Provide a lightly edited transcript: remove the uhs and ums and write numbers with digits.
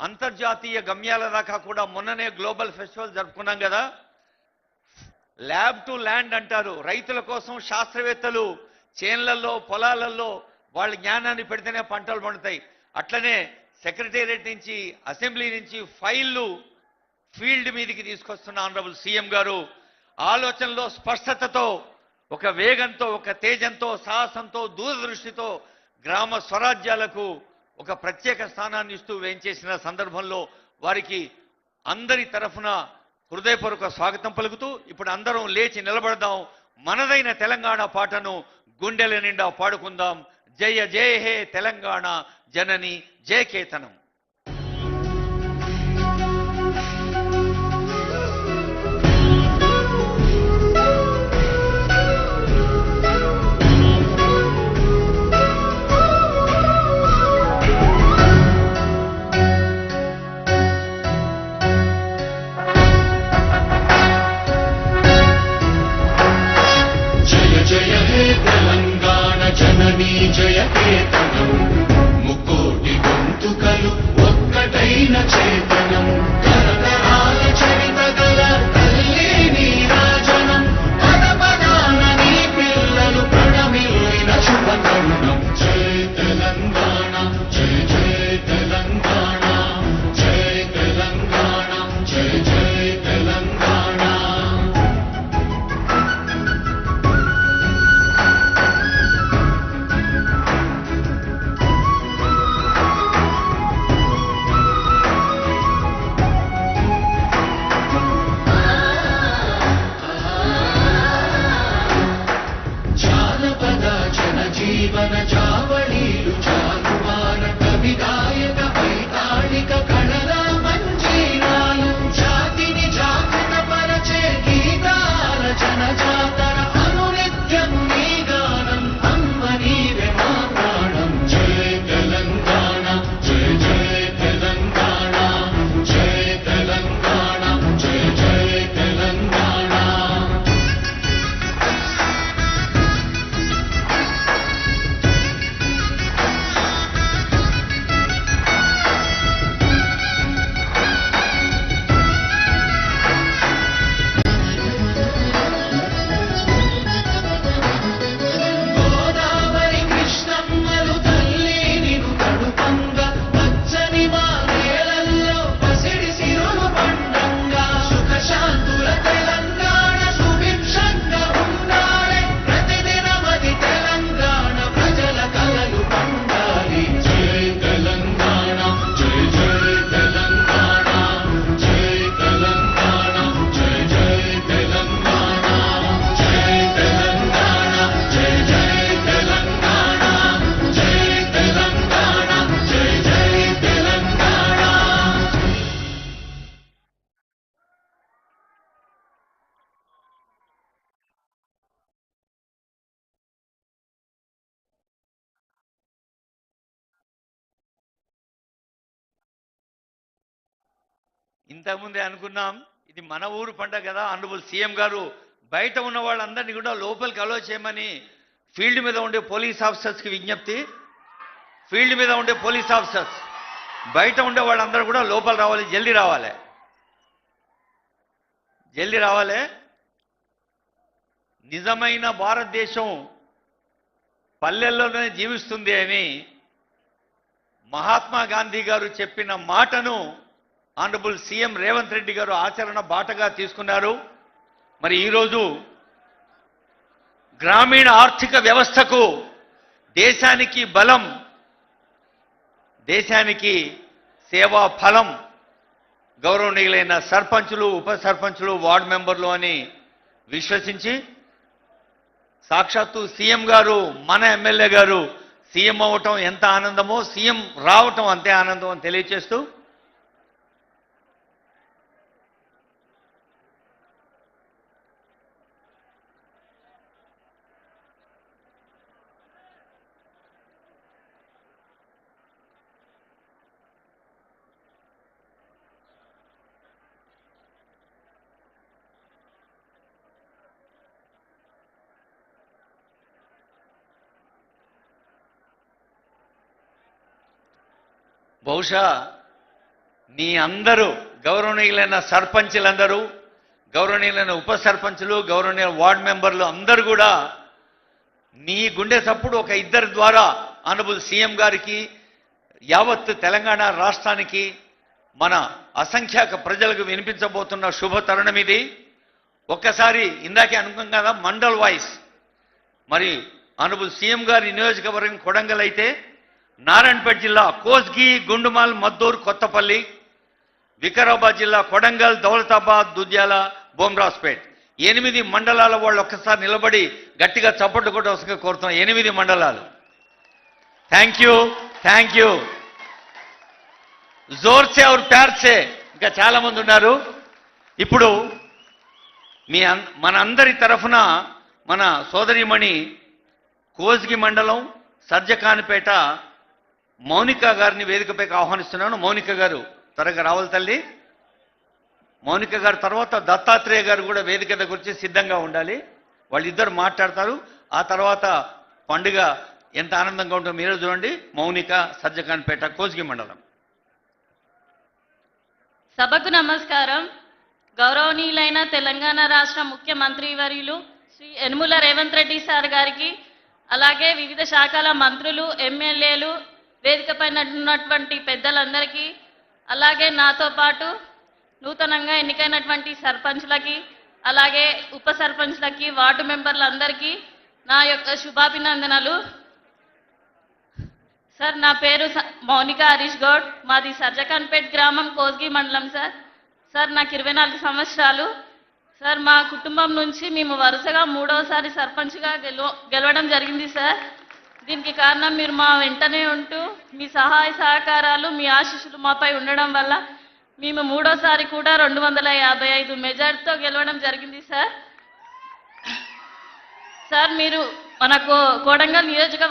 అంతర్జాతీయ గమ్యాల దాకా కూడా మొన్ననే గ్లోబల్ ఫెస్టివల్ జరుపుకున్నాం కదా. ల్యాబ్ టు ల్యాండ్ అంటారు. రైతుల కోసం శాస్త్రవేత్తలు చేన్లలో పొలాలలో వాళ్ళ జ్ఞానాన్ని పెడితేనే పంటలు పండుతాయి. అట్లనే సెక్రటేరియట్ నుంచి అసెంబ్లీ నుంచి ఫైళ్లు ఫీల్డ్ మీదకి తీసుకొస్తున్న ఆనరబుల్ సీఎం గారు ఆలోచనలో స్పష్టతతో, ఒక వేగంతో, ఒక తేజంతో, సాహసంతో, దూరదృష్టితో గ్రామ స్వరాజ్యాలకు ఒక ప్రత్యేక స్థానాన్ని ఇస్తూ వేంచేసిన సందర్భంలో వారికి అందరి తరఫున హృదయపూర్వక స్వాగతం పలుకుతూ ఇప్పుడు అందరం లేచి నిలబడదాం. మనదైన తెలంగాణ పాటను గుండెల నిండా పాడుకుందాం. జయ జయ హే తెలంగాణ జనని జయకేతనం. జయకేతనం ముక్కోటి గొంతుకలు ఒక్కటైన చేతనం తరతరాల చరిత గల తల్లి నీరాజనం పద పదాన నీ పిల్లలు ప్రణమిల్లిన శుభతరుణం. జయ తెలంగాణ జయ జయ తెలంగాణ జయ తెలంగాణ జయ జయ తెలంగాణ. జీవన జావళీలు జానువార కవి గాయక వైతాళిక కళల మంజీరాలు జాతిని జాగృత పరచే గీతాల జనజాతర అనునిత్యం నీ గానం అమ్మ నీవే మా ప్రాణం. జయ తెలంగాణ జయ జయ తెలంగాణ జయ తెలంగాణ జయ జయ తెలంగాణ. ఇంతకుముందే అనుకున్నాం ఇది మన ఊరు పండగ కదా. ఆనరబుల్ సీఎం గారు బయట ఉన్న వాళ్ళందరినీ కూడా లోపలికి అలో చేయమని ఫీల్డ్ మీద ఉండే పోలీస్ ఆఫీసర్స్కి విజ్ఞప్తి. ఫీల్డ్ మీద ఉండే పోలీస్ ఆఫీసర్స్ బయట ఉండే వాళ్ళందరూ కూడా లోపల రావాలి, జల్దీ రావాలి, జల్దీ రావాలి. నిజమైన భారతదేశం పల్లెల్లోనే జీవిస్తుంది అని మహాత్మా గాంధీ గారు చెప్పిన మాటను ఆనరబుల్ సీఎం రేవంత్ రెడ్డి గారు ఆచరణ బాటగా తీసుకున్నారు. మరి ఈరోజు గ్రామీణ ఆర్థిక వ్యవస్థకు దేశానికి బలం, దేశానికి సేవా ఫలం గౌరవనీయులైన సర్పంచులు, ఉప సర్పంచులు, వార్డు మెంబర్లు అని విశ్వసించి సాక్షాత్తు సీఎం గారు, మన ఎమ్మెల్యే గారు సీఎం అవ్వటం ఎంత ఆనందమో సీఎం రావటం అంతే ఆనందం అని తెలియచేస్తూ బహుశా నీ అందరూ గౌరవనీయులైన సర్పంచులందరూ, గౌరవనీయులైన ఉప సర్పంచులు, గౌరవనీయుల వార్డు మెంబర్లు అందరూ కూడా నీ గుండె చప్పుడు ఒక ఇద్దరి ద్వారా ఆనరబుల్ సీఎం గారికి, యావత్ తెలంగాణ రాష్ట్రానికి, మన అసంఖ్యాక ప్రజలకు వినిపించబోతున్న శుభ తరుణం ఇది. ఒక్కసారి ఇందాకే అనుకున్నాం కదా మండల్ వాయిస్. మరి ఆనరబుల్ సీఎం గారి నియోజకవర్గం కొడంగల్ అయితే, నారాయణపేట జిల్లా కోస్గి, గుండుమాల్, మద్దూరు, కొత్తపల్లి, వికారాబాద్ జిల్లా కొడంగల్, దౌలతాబాద్, దుద్యాల, బోమ్రాజ్పేట్ 8 మండలాల వాళ్ళు ఒక్కసారి నిలబడి గట్టిగా చప్పట్లు కొట్టవలసిందిగా కోరుతున్నాం. 8 మండలాలు. Thank you. జోర్సే और ప్యార్ సే ఇంకా చాలా మంది ఉన్నారు. ఇప్పుడు మన అందరి తరఫున మన సోదరిమణి కోస్గి మండలం సర్జకానిపేట మౌనిక గారిని వేదికపైకి ఆహ్వానిస్తున్నాను. మౌనిక గారు త్వరగా రావాలి తల్లి. మౌనిక గారు తర్వాత దత్తాత్రేయ గారు కూడా వేదిక దగ్గర వచ్చి సిద్ధంగా ఉండాలి. వాళ్ళిద్దరు మాట్లాడతారు. ఆ తర్వాత పండుగ ఎంత ఆనందంగా ఉంటుందో మీరే చూడండి. మౌనిక, సర్జకానిపేట, కోస్గి మండలం. సభకు నమస్కారం. గౌరవనీయులైన తెలంగాణ రాష్ట్ర ముఖ్యమంత్రి వర్యులు శ్రీ యనుమల రేవంత్ రెడ్డి సార్ గారికి, అలాగే వివిధ శాఖల మంత్రులు, ఎమ్మెల్యేలు, వేదికపైన ఉన్నటువంటి పెద్దలందరికీ, అలాగే నాతో పాటు నూతనంగా ఎన్నికైనటువంటి సర్పంచ్లకి, అలాగే ఉప సర్పంచ్లకి, వార్డు మెంబర్లందరికీ నా యొక్క శుభాభినందనలు. సార్, నా పేరు మౌనిక హరీష్ గౌడ్. మాది సర్జకాన్పేట్ గ్రామం, కోస్గి మండలం. సార్ నాకు 24 సంవత్సరాలు. సార్, మా కుటుంబం నుంచి మేము వరుసగా 3వసారి సర్పంచ్గా గెలవడం జరిగింది సార్. దీనికి కారణం మీరు మా వెంటనే ఉంటూ మీ సహాయ సహకారాలు, మీ ఆశీస్సులు మాపై ఉండడం వల్ల మేము 3వసారి కూడా 255 మెజార్టీతో గెలవడం జరిగింది సార్. సార్, మీరు మనకు కొడంగల్ నియోజకవర్గం